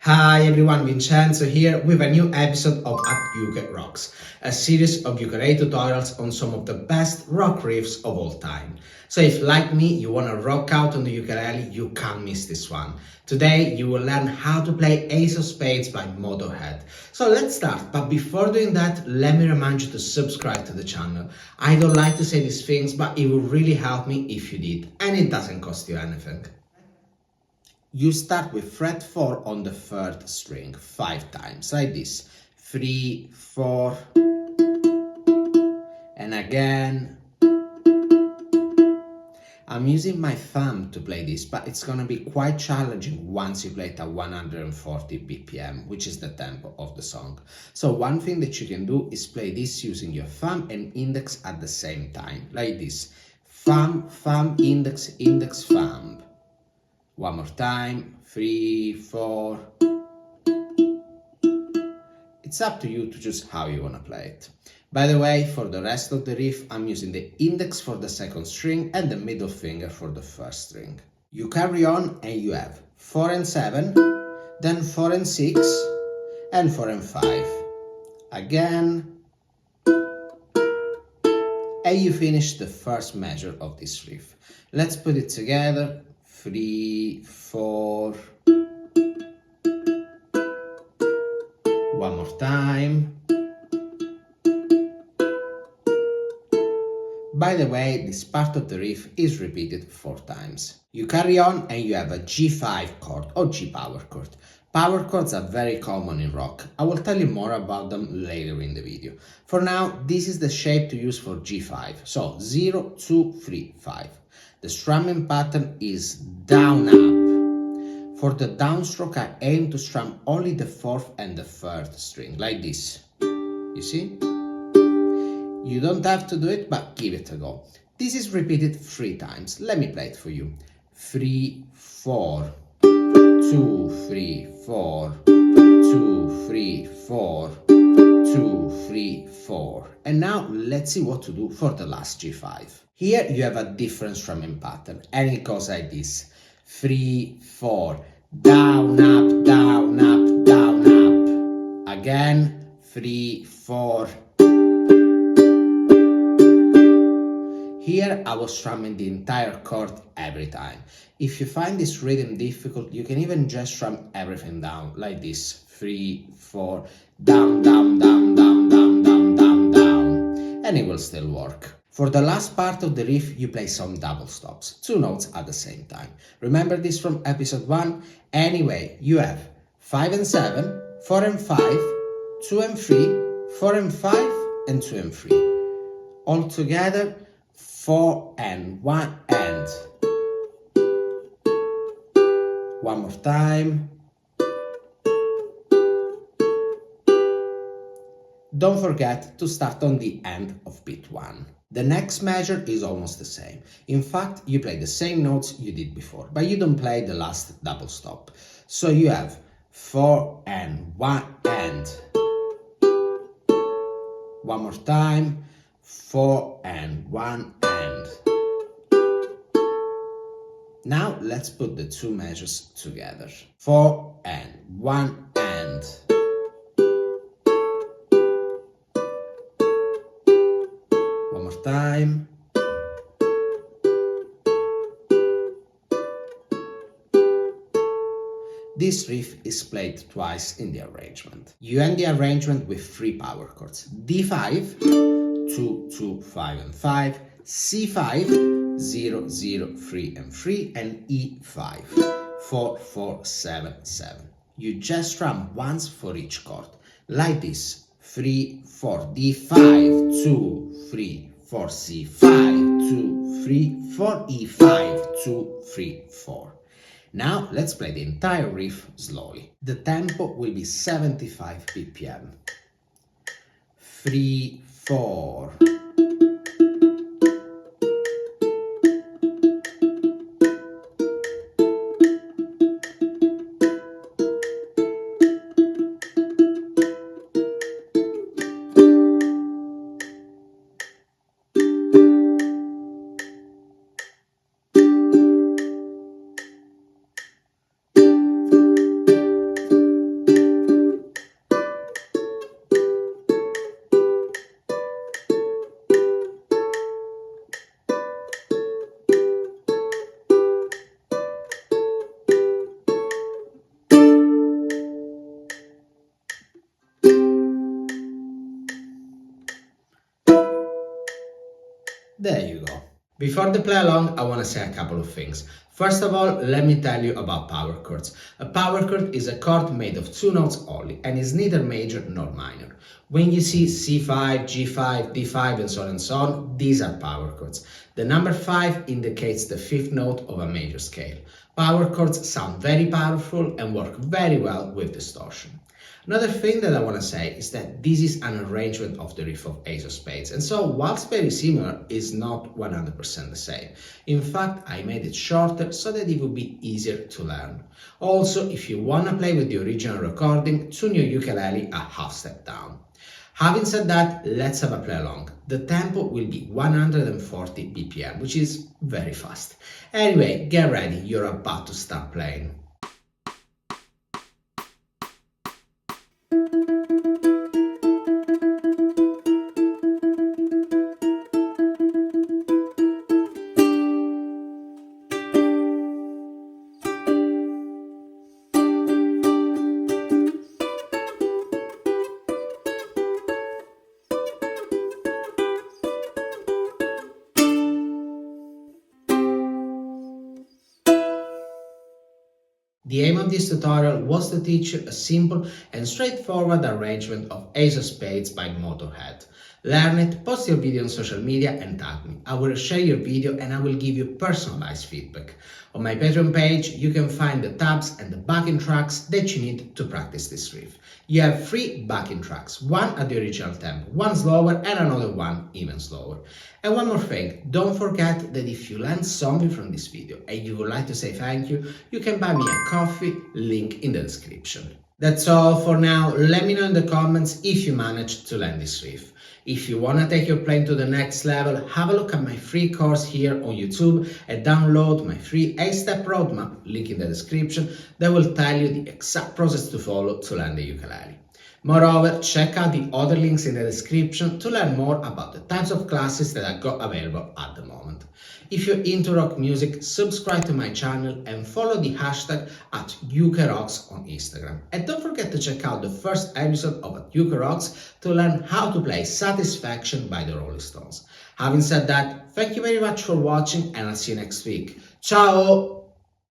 Hi everyone, Vincenzo here with a new episode of ukerocks, a series of ukulele tutorials on some of the best rock riffs of all time. So if like me, you want to rock out on the ukulele, you can't miss this one. Today you will learn how to play Ace of Spades by Motörhead. So let's start, but before doing that, let me remind you to subscribe to the channel. I don't like to say these things, but it would really help me if you did, and it doesn't cost you anything. You start with fret 4 on the 3rd string 5 times, like this. 3, 4, and again. I'm using my thumb to play this, but it's gonna be quite challenging once you play it at 140 BPM, which is the tempo of the song. So one thing that you can do is play this using your thumb and index at the same time, like this. Thumb, thumb, index, index, thumb. One more time, 3, 4. It's up to you to choose how you want to play it. By the way, for the rest of the riff, I'm using the index for the 2nd string and the middle finger for the 1st string. You carry on and you have 4 and 7, then 4 and 6, and 4 and 5. Again. And you finish the first measure of this riff. Let's put it together. 3, 4. One more time. By the way, this part of the riff is repeated 4 times. You carry on and you have a G5 chord or G power chord. Power chords are very common in rock. I will tell you more about them later in the video. For now, this is the shape to use for G5. So 0, 2, 3, 5. The strumming pattern is down up. For the downstroke, I aim to strum only the 4th and the 3rd string, like this. You see? You don't have to do it, but give it a go. This is repeated 3 times. Let me play it for you. 3, 4, 2, 3, 4, 2, 3, 4, 2, 3, 4. And now let's see what to do for the last G5. Here you have a different strumming pattern, and it goes like this. 3, 4, down, up, down, up, down, up. Again, 3, 4. Here I was strumming the entire chord every time. If you find this rhythm difficult, you can even just strum everything down, like this. 3, 4, down, down, down, down, down, down, down, down. And it will still work. For the last part of the riff, you play some double stops, 2 notes at the same time. Remember this from episode 1? Anyway, you have 5 and 7, 4 and 5, 2 and 3, 4 and 5, and 2 and 3. All together, 4 and 1 and. One more time. Don't forget to start on the end of beat 1. The next measure is almost the same. In fact, you play the same notes you did before, but you don't play the last double stop. So you have 4 and 1 and. One more time. 4 and 1 and. Now let's put the 2 measures together. 4 and 1 and. One more time. This riff is played twice in the arrangement. You end the arrangement with 3 power chords. D5, 2, 2, 5 and 5, C5, 0, 0, 3 and 3, and E5, 4, 4, 7, 7. You just strum once for each chord, like this. 3, 4, D5, 2, 3, 4, C5, 2, 3, 4, E5, 2, 3, 4. Now let's play the entire riff slowly. The tempo will be 75 BPM. 3, 4. There you go. Before the play along, I want to say a couple of things. First of all, let me tell you about power chords. A power chord is a chord made of 2 notes only and is neither major nor minor. When you see C5, G5, D5 and so on, these are power chords. The number 5 indicates the 5th note of a major scale. Power chords sound very powerful and work very well with distortion. Another thing that I want to say is that this is an arrangement of the riff of Ace of Spades, and so whilst very similar, is not 100% the same. In fact, I made it shorter so that it would be easier to learn. Also, if you want to play with the original recording, tune your ukulele a half step down. Having said that, let's have a play along. The tempo will be 140 BPM, which is very fast. Anyway, get ready, you're about to start playing. The aim of this tutorial was to teach you a simple and straightforward arrangement of Ace of Spades by Motörhead. Learn it, post your video on social media and tag me. I will share your video and I will give you personalized feedback. On my Patreon page you can find the tabs and the backing tracks that you need to practice this riff. You have 3 backing tracks, one at the original tempo, one slower and another one even slower. And one more thing, don't forget that if you learned something from this video and you would like to say thank you, you can buy me a coffee, link in the description. That's all for now. Let me know in the comments if you managed to learn this riff. If you want to take your playing to the next level, have a look at my free course here on YouTube and download my free 8-step roadmap, link in the description, that will tell you the exact process to follow to learn the ukulele. Moreover, check out the other links in the description to learn more about the types of classes that I got available at the moment. If you're into rock music, subscribe to my channel and follow the hashtag at ukerocks on Instagram. And don't forget to check out the first episode of ukerocks to learn how to play Satisfaction by the Rolling Stones. Having said that, thank you very much for watching and I'll see you next week. Ciao!